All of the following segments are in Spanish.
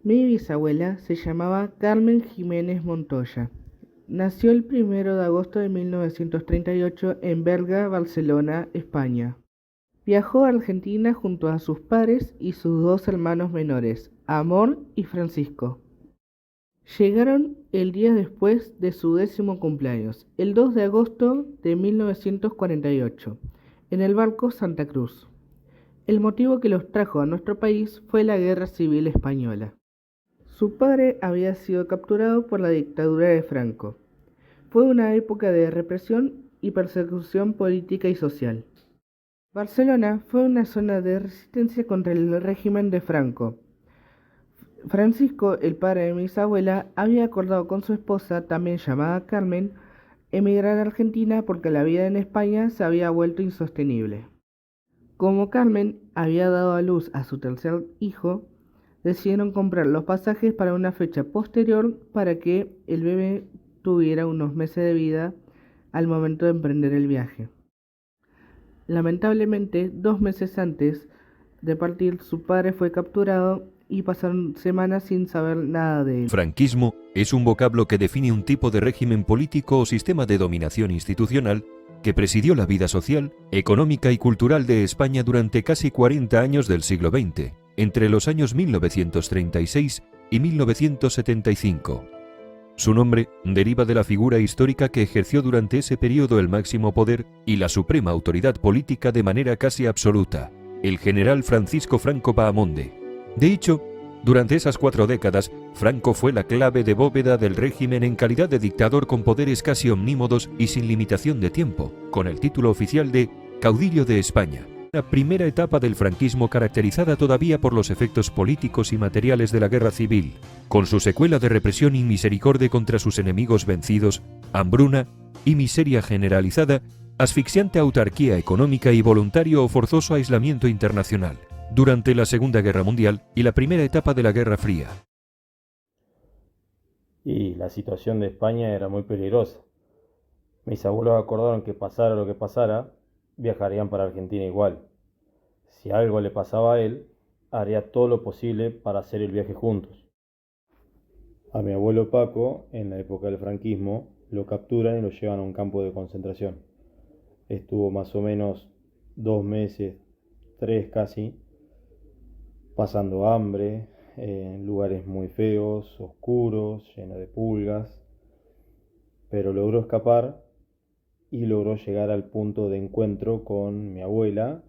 Mi bisabuela se llamaba Carmen Jiménez Montoya. Nació el 1 de agosto de 1938 en Berga, Barcelona, España. Viajó a Argentina junto a sus padres y sus dos hermanos menores, Amor y Francisco. Llegaron el día después de su 10º cumpleaños, el 2 de agosto de 1948, en el barco Santa Cruz. El motivo que los trajo a nuestro país fue la Guerra Civil Española. Su padre había sido capturado por la dictadura de Franco. Fue una época de represión y persecución política y social. Barcelona fue una zona de resistencia contra el régimen de Franco. Francisco, el padre de mi bisabuela, había acordado con su esposa, también llamada Carmen, emigrar a Argentina porque la vida en España se había vuelto insostenible. Como Carmen había dado a luz a su tercer hijo, decidieron comprar los pasajes para una fecha posterior para que el bebé tuviera unos meses de vida al momento de emprender el viaje. Lamentablemente, 2 meses antes de partir, su padre fue capturado y pasaron semanas sin saber nada de él. Franquismo es un vocablo que define un tipo de régimen político o sistema de dominación institucional que presidió la vida social, económica y cultural de España durante casi 40 años del siglo XX, entre los años 1936 y 1975. Su nombre deriva de la figura histórica que ejerció durante ese periodo el máximo poder y la suprema autoridad política de manera casi absoluta, el general Francisco Franco Bahamonde. De hecho, durante esas 4 décadas, Franco fue la clave de bóveda del régimen en calidad de dictador con poderes casi omnímodos y sin limitación de tiempo, con el título oficial de caudillo de España. Una primera etapa del franquismo caracterizada todavía por los efectos políticos y materiales de la guerra civil, con su secuela de represión y misericordia contra sus enemigos vencidos, hambruna y miseria generalizada, asfixiante autarquía económica y voluntario o forzoso aislamiento internacional, durante la Segunda Guerra Mundial y la primera etapa de la Guerra Fría. Y la situación de España era muy peligrosa. Mis abuelos acordaron que pasara lo que pasara, viajarían para Argentina igual. Si algo le pasaba a él, haría todo lo posible para hacer el viaje juntos. A mi abuelo Paco, en la época del franquismo, lo capturan y lo llevan a un campo de concentración. Estuvo más o menos 2 meses, 3 casi, pasando hambre, en lugares muy feos, oscuros, llenos de pulgas, pero logró escapar y logró llegar al punto de encuentro con mi abuela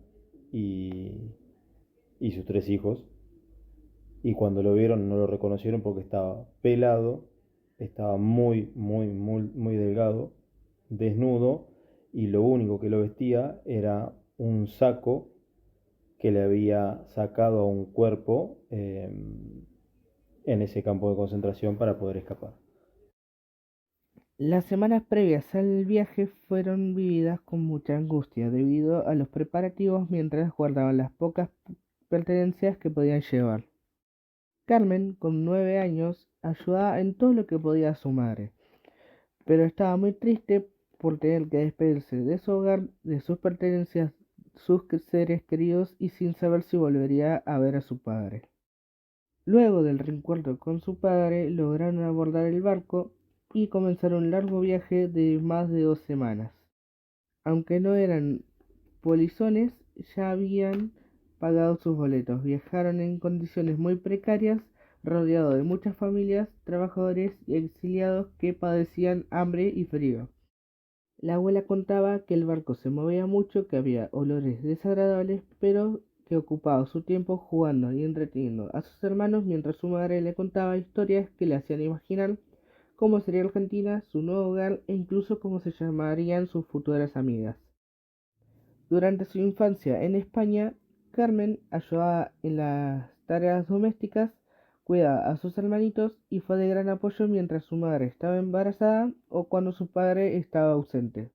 y sus 3 hijos. Y cuando lo vieron no lo reconocieron porque estaba pelado, estaba muy delgado, desnudo, y lo único que lo vestía era un saco que le había sacado a un cuerpo en ese campo de concentración para poder escapar. Las semanas previas al viaje fueron vividas con mucha angustia debido a los preparativos mientras guardaban las pocas pertenencias que podían llevar. Carmen, con 9 años, ayudaba en todo lo que podía a su madre, pero estaba muy triste por tener que despedirse de su hogar, de sus pertenencias, sus seres queridos y sin saber si volvería a ver a su padre. Luego del reencuentro con su padre, lograron abordar el barco y comenzar un largo viaje de más de 2 semanas. Aunque no eran polizones, ya habían pagado sus boletos. Viajaron en condiciones muy precarias, rodeados de muchas familias, trabajadores y exiliados que padecían hambre y frío. La abuela contaba que el barco se movía mucho, que había olores desagradables, pero que ocupaba su tiempo jugando y entreteniendo a sus hermanos mientras su madre le contaba historias que le hacían imaginar cómo sería Argentina, su nuevo hogar e incluso cómo se llamarían sus futuras amigas. Durante su infancia en España, Carmen ayudaba en las tareas domésticas, cuidaba a sus hermanitos y fue de gran apoyo mientras su madre estaba embarazada o cuando su padre estaba ausente.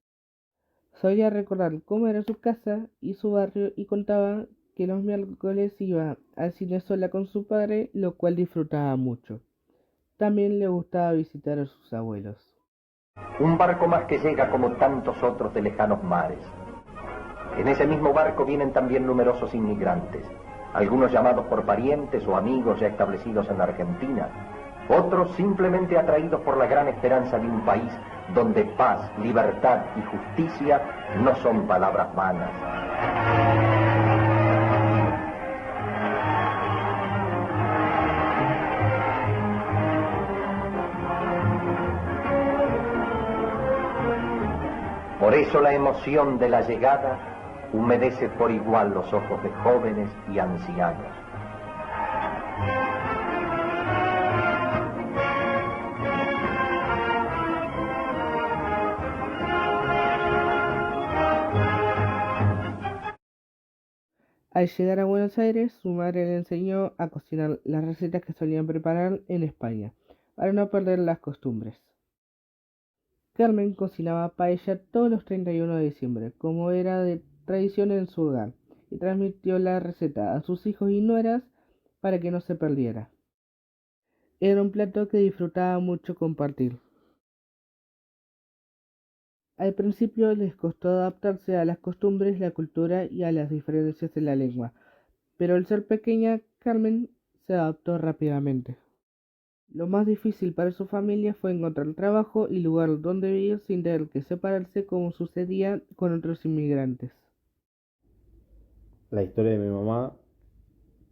Solía recordar cómo era su casa y su barrio y contaba que los miércoles iba al cine sola con su padre, lo cual disfrutaba mucho. También le gustaba visitar a sus abuelos. Un barco más que llega como tantos otros de lejanos mares. En ese mismo barco vienen también numerosos inmigrantes, algunos llamados por parientes o amigos ya establecidos en la Argentina, otros simplemente atraídos por la gran esperanza de un país donde paz, libertad y justicia no son palabras vanas. Por eso la emoción de la llegada humedece por igual los ojos de jóvenes y ancianos. Al llegar a Buenos Aires, su madre le enseñó a cocinar las recetas que solían preparar en España, para no perder las costumbres. Carmen cocinaba paella todos los 31 de diciembre, como era de tradición en su hogar, y transmitió la receta a sus hijos y nueras para que no se perdiera. Era un plato que disfrutaba mucho compartir. Al principio les costó adaptarse a las costumbres, la cultura y a las diferencias de la lengua, pero al ser pequeña, Carmen se adaptó rápidamente. Lo más difícil para su familia fue encontrar trabajo y lugar donde vivir sin tener que separarse como sucedía con otros inmigrantes. La historia de mi mamá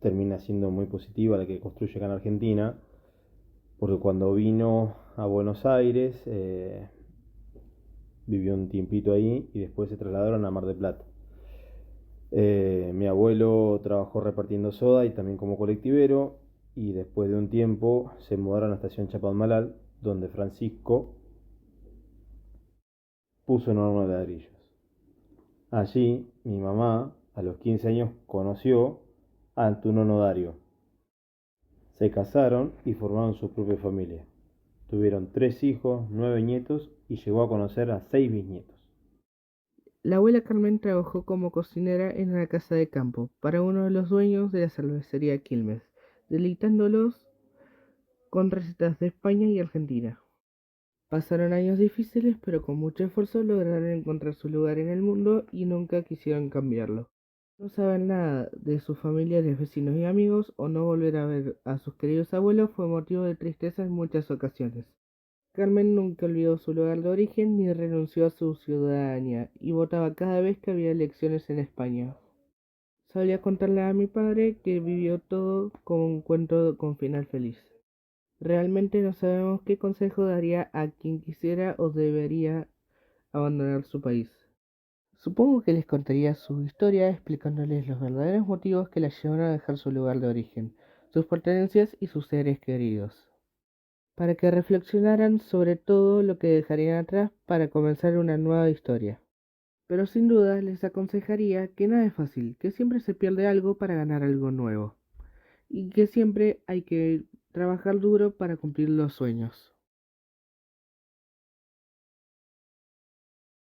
termina siendo muy positiva, la que construye acá en Argentina, porque cuando vino a Buenos Aires vivió un tiempito ahí y después se trasladaron a Mar del Plata. Mi abuelo trabajó repartiendo soda y también como colectivero, y después de un tiempo se mudaron a la estación Chapadmalal, donde Francisco puso un horno de ladrillos. Allí mi mamá a los 15 años conoció a Antunono Dario. Se casaron y formaron su propia familia. Tuvieron 3 hijos, 9 nietos y llegó a conocer a 6 bisnietos. La abuela Carmen trabajó como cocinera en una casa de campo para uno de los dueños de la cervecería Quilmes, deleitándolos con recetas de España y Argentina. Pasaron años difíciles, pero con mucho esfuerzo lograron encontrar su lugar en el mundo y nunca quisieron cambiarlo. No saber nada de sus familiares, vecinos y amigos, o no volver a ver a sus queridos abuelos fue motivo de tristeza en muchas ocasiones. Carmen nunca olvidó su lugar de origen ni renunció a su ciudadanía, y votaba cada vez que había elecciones en España. Solía contarle a mi padre que vivió todo como un cuento con final feliz. Realmente no sabemos qué consejo daría a quien quisiera o debería abandonar su país. Supongo que les contaría su historia explicándoles los verdaderos motivos que la llevaron a dejar su lugar de origen, sus pertenencias y sus seres queridos, para que reflexionaran sobre todo lo que dejarían atrás para comenzar una nueva historia. Pero sin duda les aconsejaría que nada es fácil, que siempre se pierde algo para ganar algo nuevo, y que siempre hay que trabajar duro para cumplir los sueños.